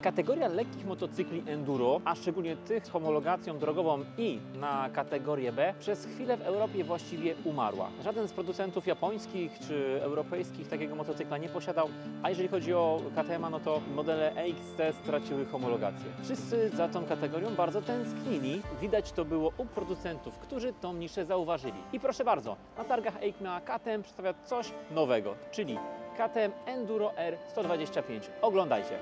Kategoria lekkich motocykli enduro, a szczególnie tych z homologacją drogową i na kategorię B, przez chwilę w Europie właściwie umarła. Żaden z producentów japońskich czy europejskich takiego motocykla nie posiadał, a jeżeli chodzi o KTM, no to modele EXC straciły homologację. Wszyscy za tą kategorią bardzo tęsknili. Widać to było u producentów, którzy tą niszę zauważyli. I proszę bardzo, na targach EICMA KTM przedstawia coś nowego, czyli KTM Enduro R 125. Oglądajcie!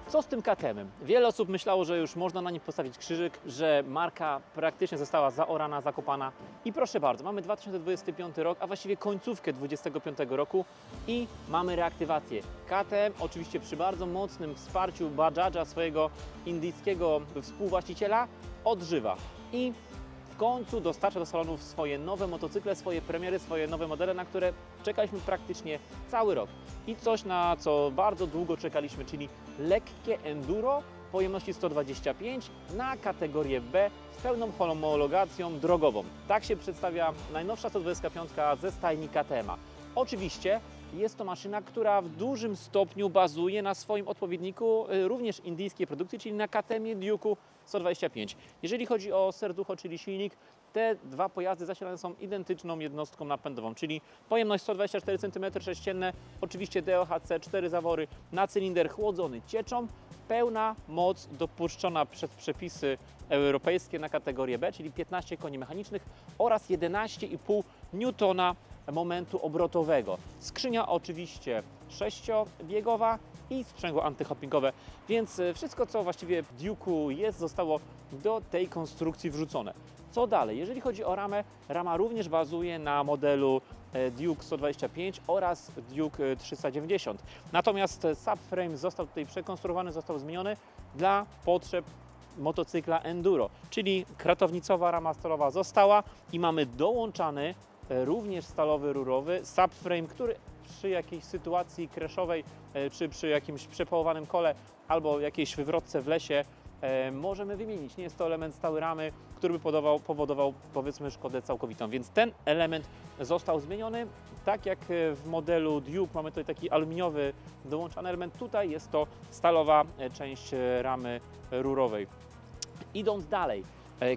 Co z tym KTM-em? Wiele osób myślało, że już można na nim postawić krzyżyk, że marka praktycznie została zaorana, zakopana. I proszę bardzo, mamy 2025 rok, a właściwie końcówkę 2025 roku i mamy reaktywację. KTM oczywiście przy bardzo mocnym wsparciu Bajaja, swojego indyjskiego współwłaściciela, odżywa. I w końcu dostarcza do salonów swoje nowe motocykle, swoje premiery, swoje nowe modele, na które czekaliśmy praktycznie cały rok. I coś, na co bardzo długo czekaliśmy, czyli lekkie enduro pojemności 125 na kategorię B z pełną homologacją drogową. Tak się przedstawia najnowsza 125 ze stajni KTM-a. Oczywiście jest to maszyna, która w dużym stopniu bazuje na swoim odpowiedniku również indyjskiej produkcji, czyli na KTM-ie Duke'u 125. Jeżeli chodzi o serducho, czyli silnik, te dwa pojazdy zasilane są identyczną jednostką napędową, czyli pojemność 124 cm3, oczywiście DOHC, 4 zawory na cylinder chłodzony cieczą, pełna moc dopuszczona przez przepisy europejskie na kategorię B, czyli 15 koni mechanicznych oraz 11,5 N momentu obrotowego. Skrzynia oczywiście 6-biegowa i sprzęgło antyhoppingowe, więc wszystko, co właściwie w Duke'u jest, zostało do tej konstrukcji wrzucone. Co dalej? Jeżeli chodzi o ramę, rama również bazuje na modelu Duke 125 oraz Duke 390. Natomiast subframe został tutaj przekonstruowany, został zmieniony dla potrzeb motocykla enduro, czyli kratownicowa rama stalowa została i mamy dołączany również stalowy rurowy subframe, który przy jakiejś sytuacji crashowej czy przy jakimś przepołowanym kole albo jakiejś wywrotce w lesie możemy wymienić. Nie jest to element stały ramy, który by powodował powiedzmy szkodę całkowitą, więc ten element został zmieniony. Tak jak w modelu Duke mamy tutaj taki aluminiowy dołączany element, tutaj jest to stalowa część ramy rurowej. Idąc dalej,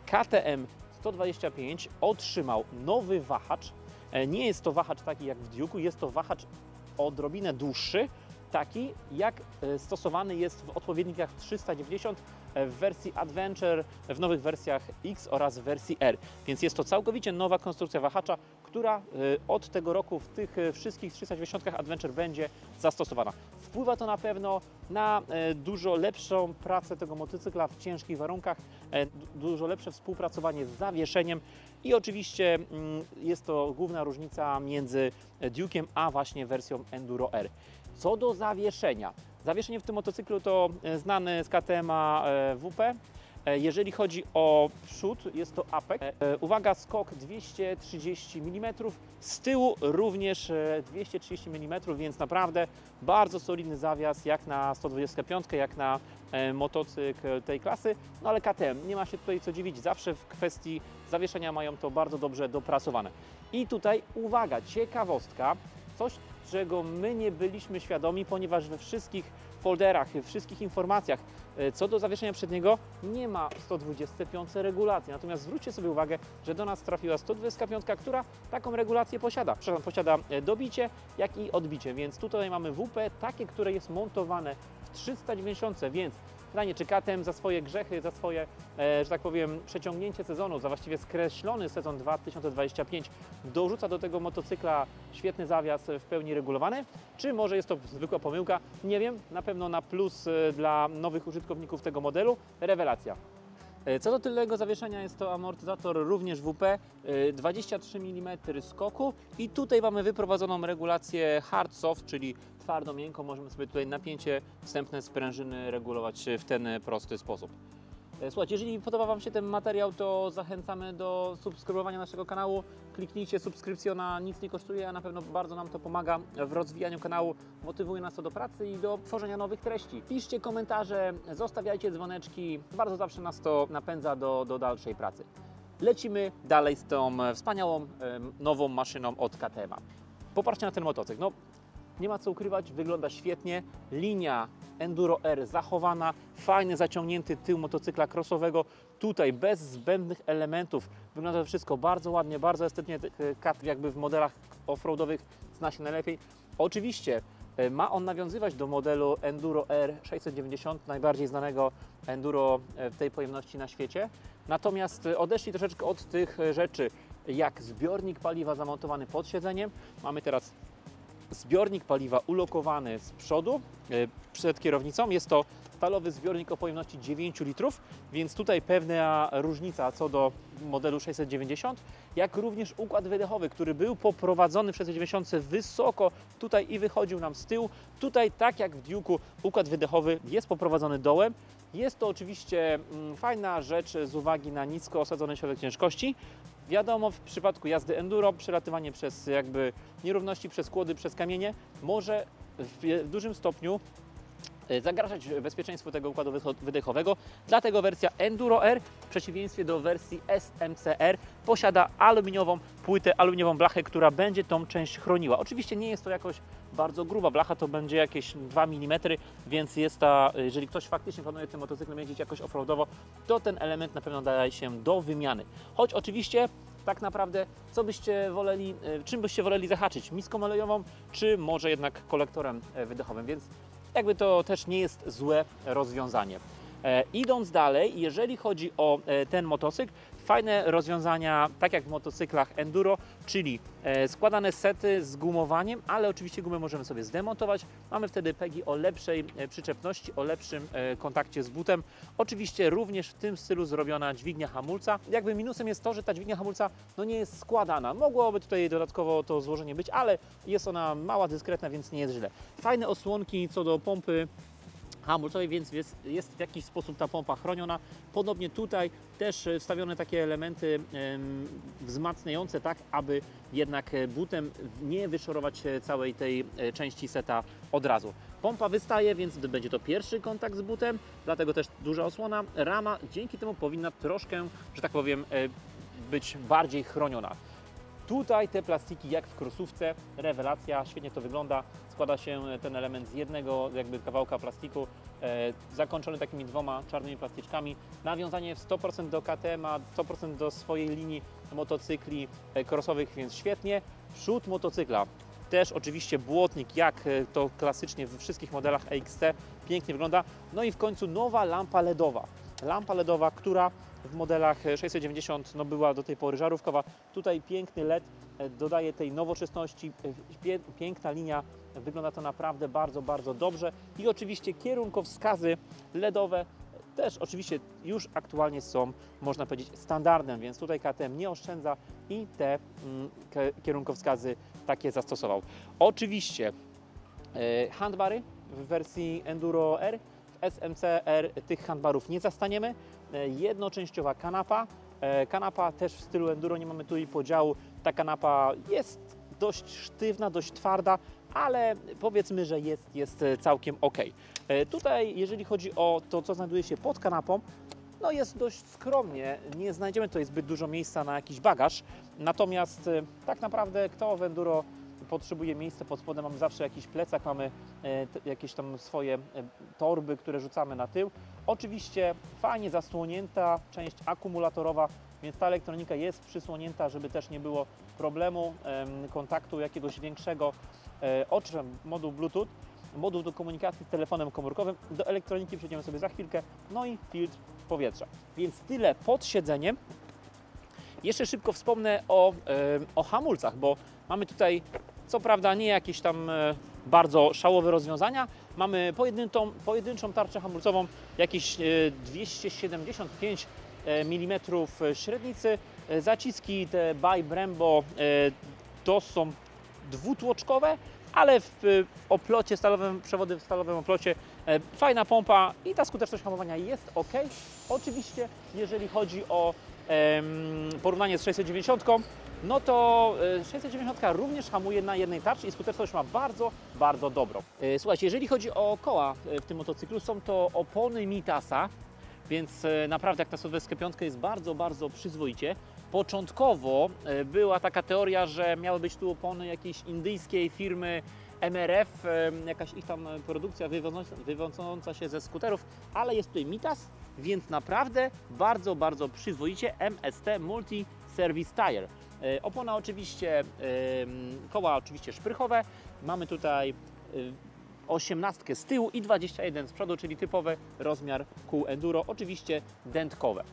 KTM 125 otrzymał nowy wahacz. Nie jest to wahacz taki jak w Duke'u, jest to wahacz odrobinę dłuższy, taki jak stosowany jest w odpowiednikach 390 w wersji Adventure, w nowych wersjach X oraz w wersji R. Więc jest to całkowicie nowa konstrukcja wahacza, która od tego roku w tych wszystkich 390 Adventure będzie zastosowana. Wpływa to na pewno na dużo lepszą pracę tego motocykla w ciężkich warunkach, dużo lepsze współpracowanie z zawieszeniem i oczywiście jest to główna różnica między Duke'em a właśnie wersją Enduro R. Co do zawieszenia. Zawieszenie w tym motocyklu to znany z KTM-a WP. Jeżeli chodzi o przód, jest to Apex. Uwaga, skok 230 mm, z tyłu również 230 mm, więc naprawdę bardzo solidny zawias jak na 125, jak na motocykl tej klasy. No ale KTM, nie ma się tutaj co dziwić, zawsze w kwestii zawieszenia mają to bardzo dobrze dopracowane. I tutaj uwaga, ciekawostka, coś czego my nie byliśmy świadomi, ponieważ we wszystkich folderach, we wszystkich informacjach co do zawieszenia przedniego nie ma 125 regulacji. Natomiast zwróćcie sobie uwagę, że do nas trafiła 125, która taką regulację posiada. Posiada dobicie, jak i odbicie, więc tutaj mamy WP, takie, które jest montowane w 390, więc pytanie, czy KTM za swoje grzechy, za swoje, że tak powiem, przeciągnięcie sezonu, za właściwie skreślony sezon 2025 dorzuca do tego motocykla świetny zawias w pełni regulowany, czy może jest to zwykła pomyłka? Nie wiem, na pewno na plus dla nowych użytkowników tego modelu. Rewelacja. Co do tylnego zawieszenia, jest to amortyzator również WP, 23 mm skoku i tutaj mamy wyprowadzoną regulację hard-soft, czyli twardo-miękko. Możemy sobie tutaj napięcie wstępne sprężyny regulować w ten prosty sposób. Słuchajcie, jeżeli podoba Wam się ten materiał, to zachęcamy do subskrybowania naszego kanału. Kliknijcie subskrypcję, ona nic nie kosztuje, a na pewno bardzo nam to pomaga w rozwijaniu kanału, motywuje nas to do pracy i do tworzenia nowych treści. Piszcie komentarze, zostawiajcie dzwoneczki, bardzo zawsze nas to napędza do dalszej pracy. Lecimy dalej z tą wspaniałą, nową maszyną od KTM. Popatrzcie na ten motocykl. No, nie ma co ukrywać, wygląda świetnie. Linia Enduro R zachowana, fajny zaciągnięty tył motocykla crossowego. Tutaj bez zbędnych elementów. Wygląda to wszystko bardzo ładnie, bardzo estetycznie. Jakby w modelach offroadowych zna się najlepiej. Oczywiście ma on nawiązywać do modelu Enduro R 690, najbardziej znanego enduro w tej pojemności na świecie. Natomiast odeszli troszeczkę od tych rzeczy, jak zbiornik paliwa zamontowany pod siedzeniem. Mamy teraz zbiornik paliwa ulokowany z przodu, przed kierownicą. Jest to stalowy zbiornik o pojemności 9 litrów, więc tutaj pewna różnica co do modelu 690, jak również układ wydechowy, który był poprowadzony w 690 wysoko tutaj i wychodził nam z tyłu. Tutaj, tak jak w Duke'u, układ wydechowy jest poprowadzony dołem. Jest to oczywiście fajna rzecz z uwagi na nisko osadzony środek ciężkości. Wiadomo, w przypadku jazdy enduro przelatywanie przez jakby nierówności, przez kłody, przez kamienie może w dużym stopniu zagrażać bezpieczeństwu tego układu wydechowego. Dlatego wersja Enduro R w przeciwieństwie do wersji SMCR posiada aluminiową płytę, aluminiową blachę, która będzie tą część chroniła. Oczywiście nie jest to jakoś bardzo gruba blacha, to będzie jakieś 2 mm, więc jest ta, jeżeli ktoś faktycznie planuje tym motocyklem jeździć jakoś offroadowo, to ten element na pewno daje się do wymiany. Choć oczywiście tak naprawdę, co byście woleli, czym byście woleli zahaczyć? Miską olejową, czy może jednak kolektorem wydechowym? Więc jakby to też nie jest złe rozwiązanie. Idąc dalej, jeżeli chodzi o ten motocykl, fajne rozwiązania, tak jak w motocyklach enduro, czyli składane sety z gumowaniem, ale oczywiście gumę możemy sobie zdemontować. Mamy wtedy pegi o lepszej przyczepności, o lepszym kontakcie z butem. Oczywiście również w tym stylu zrobiona dźwignia hamulca. Jakby minusem jest to, że ta dźwignia hamulca no nie jest składana. Mogłoby tutaj dodatkowo to złożenie być, ale jest ona mała, dyskretna, więc nie jest źle. Fajne osłonki co do pompy hamulcowej, więc jest w jakiś sposób ta pompa chroniona. Podobnie tutaj też wstawione takie elementy wzmacniające, tak aby jednak butem nie wyszorować całej tej części seta od razu. Pompa wystaje, więc będzie to pierwszy kontakt z butem, dlatego też duża osłona. Rama dzięki temu powinna troszkę, że tak powiem, być bardziej chroniona. Tutaj te plastiki jak w krosówce, rewelacja, świetnie to wygląda. Składa się ten element z jednego jakby kawałka plastiku, zakończony takimi 2 czarnymi plastyczkami. Nawiązanie w 100% do KTM-a, 100% do swojej linii motocykli crossowych, więc świetnie. Przód motocykla też oczywiście błotnik, jak to klasycznie we wszystkich modelach EXC, pięknie wygląda. No i w końcu nowa lampa LEDowa. Lampa LEDowa, która w modelach 690 no była do tej pory żarówkowa. Tutaj piękny LED dodaje tej nowoczesności, piękna linia, wygląda to naprawdę bardzo, bardzo dobrze. I oczywiście kierunkowskazy LEDowe też oczywiście już aktualnie są, można powiedzieć, standardem, więc tutaj KTM nie oszczędza i te kierunkowskazy takie zastosował. Oczywiście handbary w wersji Enduro R. W SMCR tych handbarów nie zastaniemy. Jednoczęściowa kanapa. Kanapa też w stylu enduro, nie mamy tu i podziału. Ta kanapa jest dość sztywna, dość twarda, ale powiedzmy, że jest całkiem ok. Tutaj, jeżeli chodzi o to, co znajduje się pod kanapą, no jest dość skromnie. Nie znajdziemy tutaj zbyt dużo miejsca na jakiś bagaż. Natomiast tak naprawdę kto w enduro potrzebuje miejsca pod spodem, mamy zawsze jakiś plecak, mamy jakieś tam swoje torby, które rzucamy na tył. Oczywiście fajnie zasłonięta część akumulatorowa, więc ta elektronika jest przysłonięta, żeby też nie było problemu kontaktu jakiegoś większego. Owszem, moduł Bluetooth, moduł do komunikacji z telefonem komórkowym, do elektroniki przejdziemy sobie za chwilkę, no i filtr powietrza. Więc tyle pod siedzeniem. Jeszcze szybko wspomnę o hamulcach, bo mamy tutaj co prawda nie jakieś tam bardzo szałowe rozwiązania. Mamy pojedynczą tarczę hamulcową, jakieś 275 mm średnicy. Zaciski te by Brembo to są dwutłoczkowe, ale w oplocie stalowym, przewody w stalowym oplocie Fajna pompa i ta skuteczność hamowania jest ok. Oczywiście, jeżeli chodzi o porównanie z 690, no to 690 również hamuje na jednej tarczy i skuteczność ma bardzo, bardzo dobrą. Słuchajcie, jeżeli chodzi o koła w tym motocyklu, są to opony Mitasa, więc naprawdę jak na Sylwestrę 5 jest bardzo, bardzo przyzwoicie. Początkowo była taka teoria, że miały być tu opony jakiejś indyjskiej firmy MRF, jakaś ich tam produkcja wywodząca się ze skuterów, ale jest tutaj Mitas, więc naprawdę bardzo, bardzo przyzwoicie. MST Multi Service Tire. Opona oczywiście, koła oczywiście szprychowe. Mamy tutaj 18 z tyłu i 21 z przodu, czyli typowy rozmiar kół enduro, oczywiście dętkowe.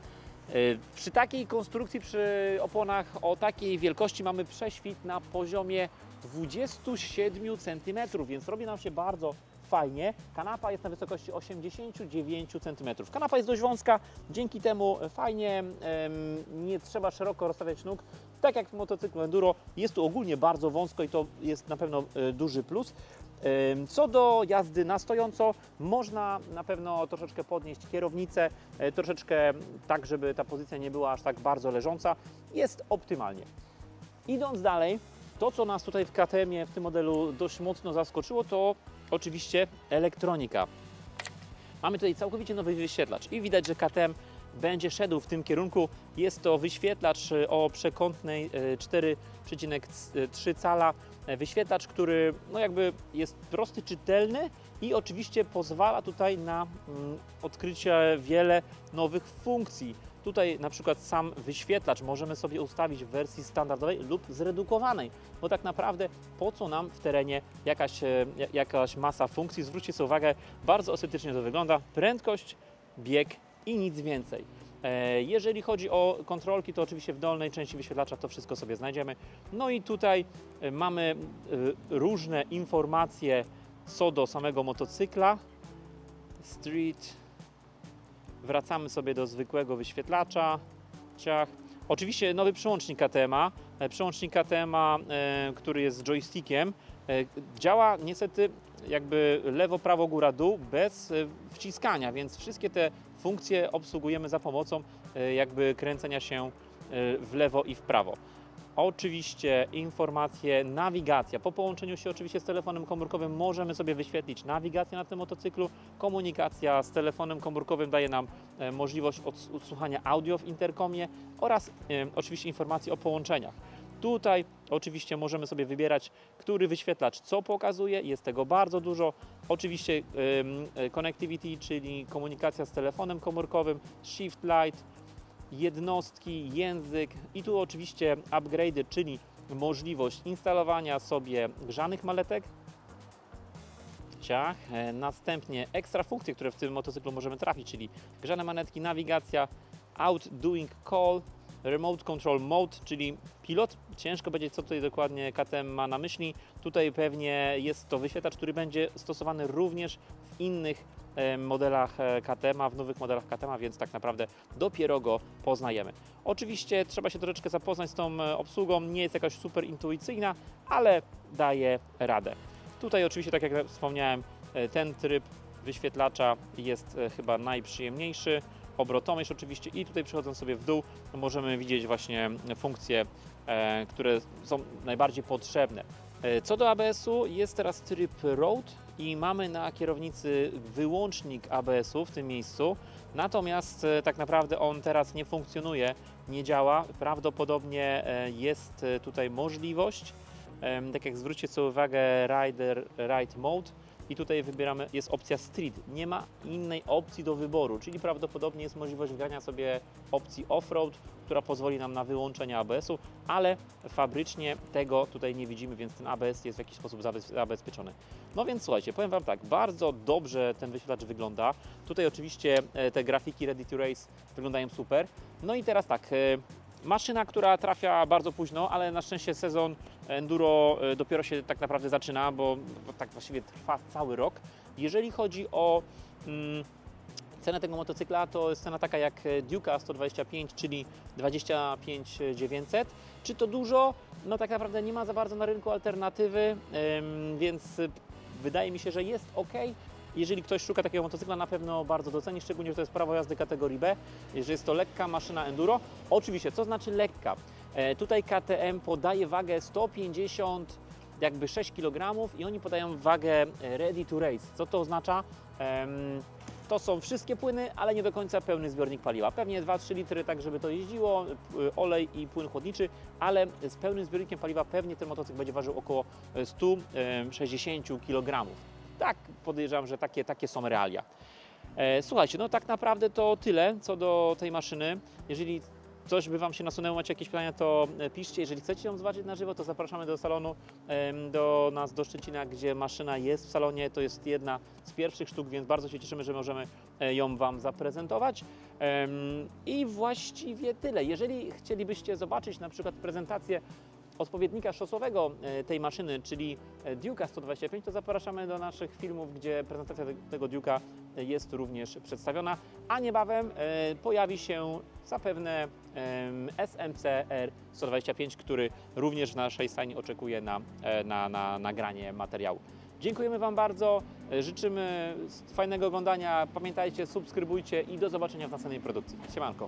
Przy takiej konstrukcji, przy oponach o takiej wielkości mamy prześwit na poziomie 27 cm, więc robi nam się bardzo fajnie. Kanapa jest na wysokości 89 cm. Kanapa jest dość wąska, dzięki temu fajnie, nie trzeba szeroko rozstawiać nóg. Tak jak w motocyklu enduro, jest tu ogólnie bardzo wąsko i to jest na pewno duży plus. Co do jazdy na stojąco, można na pewno troszeczkę podnieść kierownicę, troszeczkę tak, żeby ta pozycja nie była aż tak bardzo leżąca. Jest optymalnie. Idąc dalej, to co nas tutaj w KTM-ie w tym modelu dość mocno zaskoczyło, to oczywiście elektronika. Mamy tutaj całkowicie nowy wyświetlacz i widać, że KTM będzie szedł w tym kierunku. Jest to wyświetlacz o przekątnej 4,3 cala. Wyświetlacz, który no jakby jest prosty, czytelny i oczywiście pozwala tutaj na odkrycie wiele nowych funkcji. Tutaj na przykład sam wyświetlacz możemy sobie ustawić w wersji standardowej lub zredukowanej, bo tak naprawdę po co nam w terenie jakaś masa funkcji. Zwróćcie sobie uwagę, bardzo estetycznie to wygląda. Prędkość, bieg i nic więcej. Jeżeli chodzi o kontrolki, to oczywiście w dolnej części wyświetlacza to wszystko sobie znajdziemy. No i tutaj mamy różne informacje co do samego motocykla. Street. Wracamy sobie do zwykłego wyświetlacza. Ciach. Oczywiście nowy przełącznik KTM-a. Przełącznik KTM-a, który jest z joystickiem, działa niestety jakby lewo, prawo, góra, dół bez wciskania, więc wszystkie te funkcje obsługujemy za pomocą jakby kręcenia się w lewo i w prawo. Oczywiście informacje, nawigacja. Po połączeniu się oczywiście z telefonem komórkowym możemy sobie wyświetlić nawigację na tym motocyklu. Komunikacja z telefonem komórkowym daje nam możliwość odsłuchania audio w interkomie oraz oczywiście informacji o połączeniach. Tutaj oczywiście możemy sobie wybierać, który wyświetlacz co pokazuje, jest tego bardzo dużo. Oczywiście connectivity, czyli komunikacja z telefonem komórkowym, shift light, jednostki, język i tu oczywiście upgrade'y, czyli możliwość instalowania sobie grzanych maletek. Ciach. Następnie ekstra funkcje, które w tym motocyklu możemy trafić, czyli grzane manetki, nawigacja, outdoing call, remote control mode, czyli pilot. Ciężko powiedzieć, co tutaj dokładnie KTM ma na myśli. Tutaj pewnie jest to wyświetlacz, który będzie stosowany również w innych modelach KTM, w nowych modelach KTM, więc tak naprawdę dopiero go poznajemy. Oczywiście trzeba się troszeczkę zapoznać z tą obsługą, nie jest jakaś super intuicyjna, ale daje radę. Tutaj oczywiście, tak jak wspomniałem, ten tryb wyświetlacza jest chyba najprzyjemniejszy. Obrotomierz oczywiście i tutaj przechodząc sobie w dół możemy widzieć właśnie funkcje, które są najbardziej potrzebne. Co do ABS-u, jest teraz tryb Road i mamy na kierownicy wyłącznik ABS-u w tym miejscu, natomiast tak naprawdę on teraz nie funkcjonuje, nie działa. Prawdopodobnie jest tutaj możliwość, tak jak zwróćcie sobie uwagę, Ride Mode, i tutaj wybieramy, jest opcja Street. Nie ma innej opcji do wyboru, czyli prawdopodobnie jest możliwość wgrania sobie opcji Offroad, która pozwoli nam na wyłączenie ABS-u, ale fabrycznie tego tutaj nie widzimy, więc ten ABS jest w jakiś sposób zabezpieczony. No więc słuchajcie, powiem Wam tak, bardzo dobrze ten wyświetlacz wygląda. Tutaj oczywiście te grafiki Ready to Race wyglądają super. No i teraz tak, maszyna, która trafia bardzo późno, ale na szczęście sezon enduro dopiero się tak naprawdę zaczyna, bo tak właściwie trwa cały rok. Jeżeli chodzi o cenę tego motocykla, to jest cena taka jak Duke'a 125, czyli 25 900. Czy to dużo? No tak naprawdę nie ma za bardzo na rynku alternatywy, więc wydaje mi się, że jest ok. Jeżeli ktoś szuka takiego motocykla, na pewno bardzo doceni, szczególnie, że to jest prawo jazdy kategorii B, że jest to lekka maszyna enduro. Oczywiście, co znaczy lekka? Tutaj KTM podaje wagę 156 kg i oni podają wagę ready to race. Co to oznacza? To są wszystkie płyny, ale nie do końca pełny zbiornik paliwa. Pewnie 2-3 litry, tak żeby to jeździło, olej i płyn chłodniczy, ale z pełnym zbiornikiem paliwa pewnie ten motocykl będzie ważył około 160 kg. Tak, podejrzewam, że takie są realia. Słuchajcie, no tak naprawdę to tyle co do tej maszyny. Jeżeli coś by Wam się nasunęło, macie jakieś pytania, to piszcie. Jeżeli chcecie ją zobaczyć na żywo, to zapraszamy do salonu, do nas, do Szczecina, gdzie maszyna jest w salonie. To jest jedna z pierwszych sztuk, więc bardzo się cieszymy, że możemy ją Wam zaprezentować. I właściwie tyle. Jeżeli chcielibyście zobaczyć na przykład prezentację odpowiednika szosowego tej maszyny, czyli Duke'a 125, to zapraszamy do naszych filmów, gdzie prezentacja tego Duke'a jest również przedstawiona, a niebawem pojawi się zapewne SMC-R 125, który również w naszej stajni oczekuje na nagranie materiału. Dziękujemy Wam bardzo, życzymy fajnego oglądania, pamiętajcie, subskrybujcie i do zobaczenia w następnej produkcji. Siemanko!